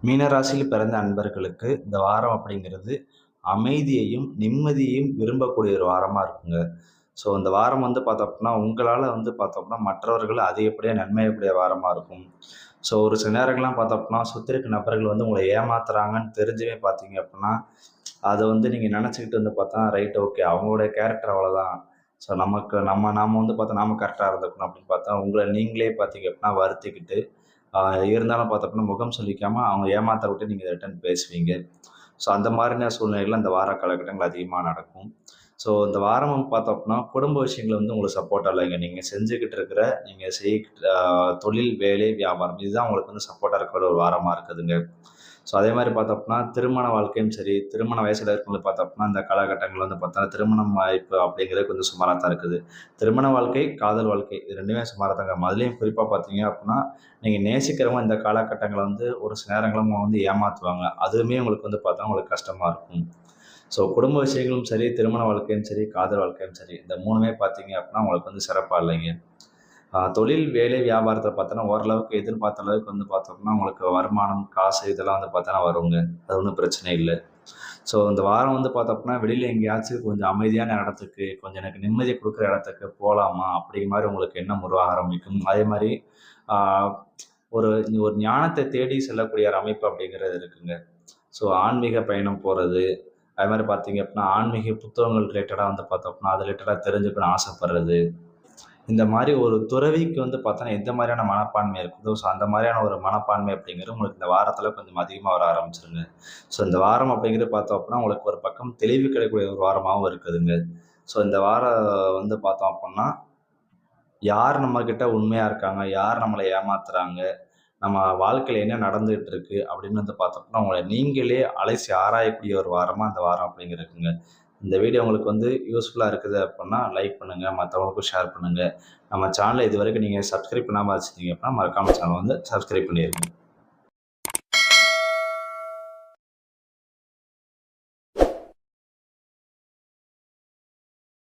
மீனராசியில் பிறந்த அன்பர்களுக்கு இந்த வாரம் அப்படிங்கிறது அமைதியையும் நிம்மதியையும் விரும்பக்கூடிய ஒரு வாரமாக இருக்குங்க. ஸோ இந்த வாரம் பார்த்தோம்னா உங்களால் பார்த்தோம்னா மற்றவர்கள் அதிகப்படியாக நன்மையக்கூடிய வாரமாக இருக்கும். ஸோ ஒரு சில நேரங்கள்லாம் பார்த்தோம்னா சுற்றி இருக்க நபர்கள் உங்களை ஏமாத்துறாங்கன்னு தெரிஞ்சுமே பார்த்தீங்க அப்படின்னா அதை நீங்கள் நினச்சிக்கிட்டு பார்த்தா ரைட் ஓகே அவங்களுடைய கேரக்டர் அவ்வளோதான். ஸோ நமக்கு நாம பார்த்தா நாம கரெக்டாக இருந்துக்கணும் அப்படின்னு பார்த்தா உங்களை நீங்களே பார்த்தீங்க அப்படின்னா வருத்திக்கிட்டு இருந்தாலும் பார்த்தோம்னா முகம் சொல்லிக்காமல் அவங்க ஏமாத்த விட்டு நீங்கள் ரிட்டன் பேசுவீங்க. ஸோ அந்த மாதிரியான சூழ்நிலைகள் அந்த வார காலகட்டங்கள் அதிகமாக நடக்கும். ஸோ இந்த வாரம் பார்த்தோம்னா குடும்ப விஷயங்கள் உங்களுக்கு சப்போர்ட்டாக இல்லைங்க. நீங்கள் செஞ்சுக்கிட்டு இருக்கிற நீங்கள் தொழில், வேலை, வியாபாரம் இதுதான் உங்களுக்கு சப்போர்ட்டாக இருக்கிற ஒரு வாரமாக இருக்குதுங்க. ஸோ அதே மாதிரி பார்த்தோம்னா திருமண வாழ்க்கையும் சரி, திருமண வயசில் இருக்கவங்களுக்கு பார்த்தோம்னா இந்த காலகட்டங்கள் பார்த்தா திருமணம் வாய்ப்பு அப்படிங்கிறது கொஞ்சம் சுமாராக தான் இருக்குது. திருமண வாழ்க்கை, காதல் வாழ்க்கை இது 2மே சுமாராக தாங்க. அதுலேயும் குறிப்பாக பார்த்தீங்க அப்படின்னா, நீங்கள் நேசிக்கிறவங்க இந்த காலகட்டங்களை ஒரு சில நேரங்களும் ஏமாற்றுவாங்க. அதுவுமே உங்களுக்கு பார்த்தா உங்களுக்கு கஷ்டமாக இருக்கும். ஸோ குடும்ப விஷயங்களும் சரி, திருமண வாழ்க்கையும் சரி, காதல் வாழ்க்கையும் சரி இந்த 3மே பார்த்தீங்க அப்படின்னா உங்களுக்கு சிறப்பாக இல்லைங்க. தொழில், வேலை, வியாபாரத்தை பார்த்தோன்னா ஓரளவுக்கு எதிர்பார்த்த அளவுக்கு பார்த்தோம்னா உங்களுக்கு வருமானம், காசு இதெல்லாம் பார்த்தோன்னா வருங்க. அது ஒன்றும் பிரச்சனை இல்லை. ஸோ இந்த வாரம் பார்த்தோம்னா வெளியில் எங்கேயாச்சும் கொஞ்சம் அமைதியான இடத்துக்கு, கொஞ்சம் எனக்கு நிம்மதி கொடுக்குற இடத்துக்கு போகலாமா அப்படிங்கிற மாதிரி உங்களுக்கு எண்ணம் உருவாக ஆரம்பிக்கும். அதே மாதிரி ஒரு ஒரு ஞானத்தை தேடி செல்லக்கூடிய ஒரு அமைப்பு அப்படிங்கிறது இருக்குங்க. ஸோ ஆன்மீக பயணம் போகிறது, அது மாதிரி பார்த்தீங்க அப்படின்னா ஆன்மீக புத்தகங்கள் ரிலேட்டடாக பார்த்தோம்னா அது ரிலேட்டடாக தெரிஞ்சுக்கணும்னு ஆசைப்படுறது. இந்த மாதிரி ஒரு துறவிக்கு பார்த்தோன்னா எந்த மாதிரியான மனப்பான்மை இருக்குதோ, ஸோ அந்த மாதிரியான ஒரு மனப்பான்மை அப்படிங்கிறது உங்களுக்கு இந்த வாரத்தில் கொஞ்சம் அதிகமாக வர ஆரம்பிச்சிருங்க. ஸோ இந்த வாரம் அப்படிங்கிறது பார்த்தோம் அப்படின்னா உங்களுக்கு ஒரு பக்கம் தெளிவு கிடைக்கக்கூடிய ஒரு வாரமாகவும் இருக்குதுங்க. ஸோ இந்த வாரம் பார்த்தோம் அப்படின்னா யார் நம்மக்கிட்ட உண்மையாக இருக்காங்க, யார் நம்மளை ஏமாத்துறாங்க, நம்ம வாழ்க்கையில் என்ன நடந்துகிட்டு இருக்கு அப்படின்னு பார்த்தோம்னா உங்களை நீங்களே அலசி ஆராயக்கூடிய ஒரு வாரமாக இந்த வாரம் அப்படிங்கிறதுக்குங்க. இந்த வீடியோ உங்களுக்கு யூஸ்ஃபுல்லாக இருக்குது அப்படின்னா லைக் பண்ணுங்கள், மற்றவங்களுக்கும் ஷேர் பண்ணுங்கள். நம்ம சேனலை இது வரைக்கும் நீங்கள் சப்ஸ்கிரைப் பண்ணாமல் வச்சுருந்தீங்க அப்படின்னா மறக்காமல் சேனல் சப்ஸ்கிரைப் பண்ணிடுங்க.